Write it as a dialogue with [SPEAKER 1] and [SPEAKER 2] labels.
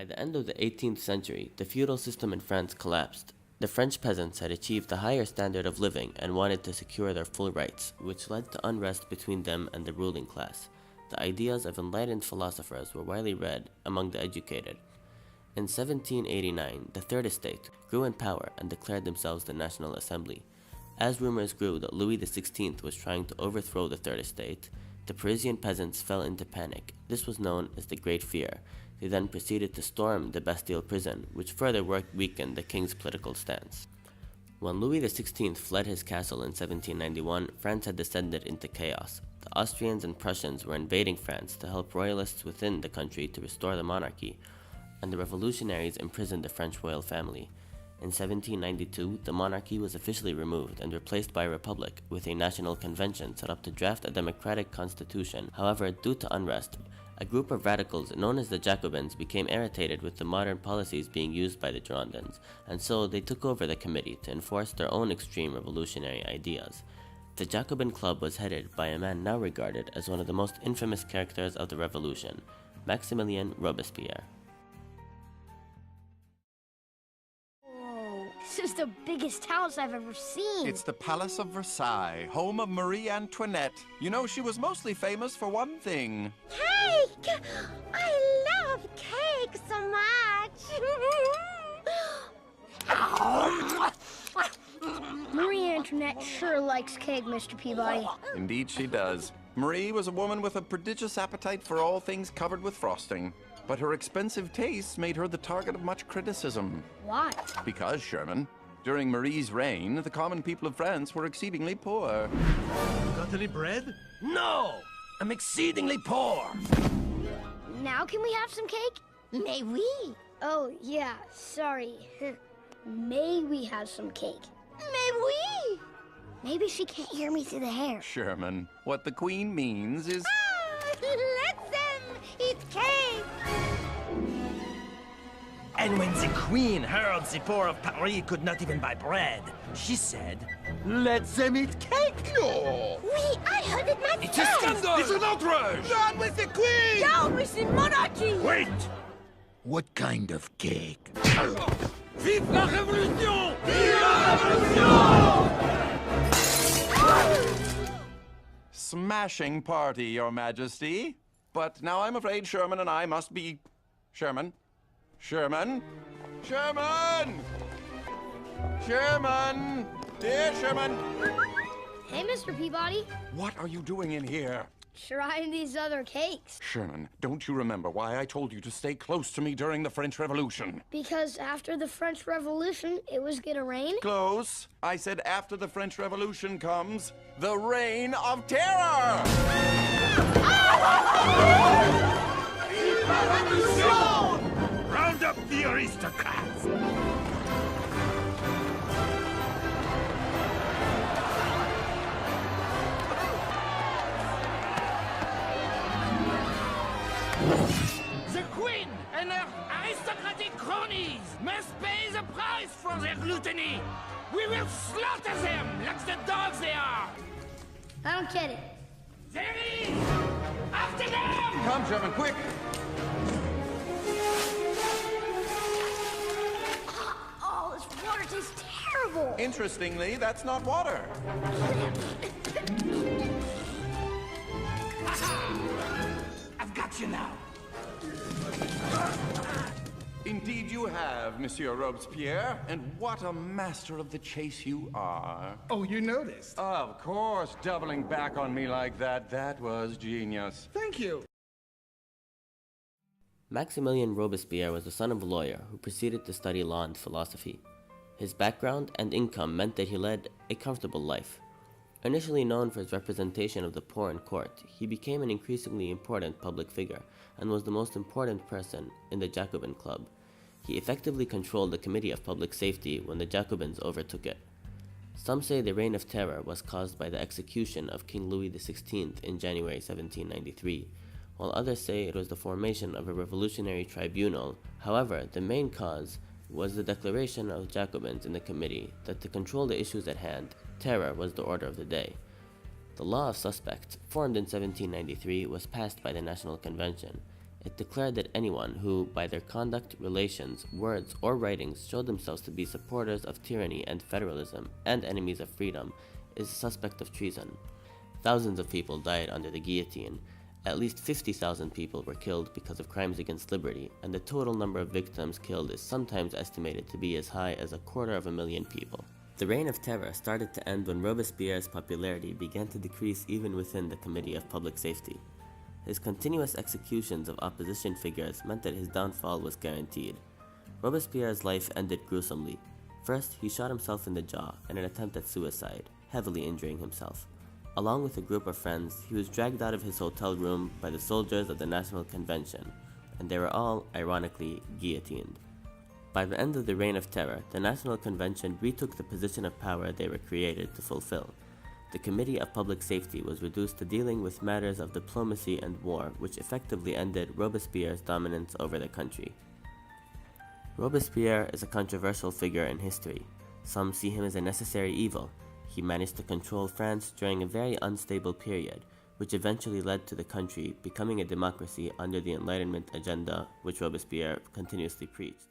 [SPEAKER 1] By the end of the 18th century, the feudal system in France collapsed. The French peasants had achieved a higher standard of living and wanted to secure their full rights, which led to unrest between them and the ruling class. The ideas of enlightened philosophers were widely read among the educated. In 1789, the Third Estate grew in power and declared themselves the National Assembly. As rumors grew that Louis XVI was trying to overthrow the Third Estate, the Parisian peasants fell into panic. This was known as the Great Fear. They then proceeded to storm the Bastille prison, which further weakened the king's political stance. When Louis XVI fled his castle in 1791, France had descended into chaos. The Austrians and Prussians were invading France to help royalists within the country to restore the monarchy, and the revolutionaries imprisoned the French royal family. In 1792, the monarchy was officially removed and replaced by a republic, with a national convention set up to draft a democratic constitution. However, due to unrest, a group of radicals known as the Jacobins became irritated with the modern policies being used by the Girondins, and so they took over the committee to enforce their own extreme revolutionary ideas. The Jacobin Club was headed by a man now regarded as one of the most infamous characters of the revolution, Maximilien Robespierre.
[SPEAKER 2] This is the biggest house I've ever seen.
[SPEAKER 3] It's the Palace of Versailles, home of Marie Antoinette. You know, she was mostly famous for one thing.
[SPEAKER 2] Cake! I love cake so much. Marie Antoinette sure likes cake, Mr. Peabody.
[SPEAKER 3] Indeed she does. Marie was a woman with a prodigious appetite for all things covered with frosting. But her expensive tastes made her the target of much criticism.
[SPEAKER 2] Why?
[SPEAKER 3] Because, Sherman, during Marie's reign, the common people of France were exceedingly poor.
[SPEAKER 4] Got any bread?
[SPEAKER 5] No! I'm exceedingly poor!
[SPEAKER 2] Now can we have some cake? May we? Oh, yeah, sorry. May we have some cake? May we? Maybe she can't hear me through the hair.
[SPEAKER 3] Sherman, what the Queen means is...
[SPEAKER 2] Let them eat cake!
[SPEAKER 5] And when the Queen heard the poor of Paris could not even buy bread, she said, "Let them eat cake!"
[SPEAKER 4] No!
[SPEAKER 2] Oui, I heard it myself!
[SPEAKER 5] It's a scandal!
[SPEAKER 4] It's an outrage!
[SPEAKER 5] Down with the Queen!
[SPEAKER 2] Down with the monarchy!
[SPEAKER 4] Wait! What kind of cake?
[SPEAKER 5] Vive la Révolution! Vive la Révolution!
[SPEAKER 3] Smashing party, Your Majesty. But now I'm afraid Sherman and I must be... Sherman? Sherman? Sherman! Sherman! Dear Sherman!
[SPEAKER 2] Hey, Mr. Peabody.
[SPEAKER 3] What are you doing in here?
[SPEAKER 2] Trying these other cakes.
[SPEAKER 3] Sherman, don't you remember why I told you to stay close to me during the French Revolution?
[SPEAKER 2] Because after the French Revolution, it was gonna rain?
[SPEAKER 3] Close. I said after the French Revolution comes the Reign of Terror!
[SPEAKER 4] Round up the aristocrats!
[SPEAKER 5] The Queen and her aristocratic cronies must pay the price for their gluttony! We will slaughter them like the dogs they are!
[SPEAKER 2] I don't get it.
[SPEAKER 5] There he is! After them!
[SPEAKER 3] Come, Sherman, quick!
[SPEAKER 2] Oh, this water tastes terrible.
[SPEAKER 3] Interestingly, that's not water.
[SPEAKER 5] I've got you now.
[SPEAKER 3] Indeed you have, Monsieur Robespierre. And what a master of the chase you are.
[SPEAKER 4] Oh, you noticed?
[SPEAKER 3] Of course, doubling back on me like that. That was genius.
[SPEAKER 4] Thank you.
[SPEAKER 1] Maximilien Robespierre was the son of a lawyer who proceeded to study law and philosophy. His background and income meant that he led a comfortable life. Initially known for his representation of the poor in court, he became an increasingly important public figure and was the most important person in the Jacobin Club. He effectively controlled the Committee of Public Safety when the Jacobins overtook it. Some say the Reign of Terror was caused by the execution of King Louis XVI in January 1793, while others say it was the formation of a revolutionary tribunal. However, the main cause was the declaration of Jacobins in the committee that to control the issues at hand, terror was the order of the day. The law of suspects, formed in 1793, was passed by the National Convention. It declared that anyone who, by their conduct, relations, words, or writings, showed themselves to be supporters of tyranny and federalism, and enemies of freedom, is a suspect of treason. Thousands of people died under the guillotine. At least 50,000 people were killed because of crimes against liberty, and the total number of victims killed is sometimes estimated to be as high as 250,000 people. The Reign of Terror started to end when Robespierre's popularity began to decrease even within the Committee of Public Safety. His continuous executions of opposition figures meant that his downfall was guaranteed. Robespierre's life ended gruesomely. First, he shot himself in the jaw in an attempt at suicide, heavily injuring himself. Along with a group of friends, he was dragged out of his hotel room by the soldiers of the National Convention, and they were all, ironically, guillotined. By the end of the Reign of Terror, the National Convention retook the position of power they were created to fulfill. The Committee of Public Safety was reduced to dealing with matters of diplomacy and war, which effectively ended Robespierre's dominance over the country. Robespierre is a controversial figure in history. Some see him as a necessary evil. He managed to control France during a very unstable period, which eventually led to the country becoming a democracy under the Enlightenment agenda which Robespierre continuously preached.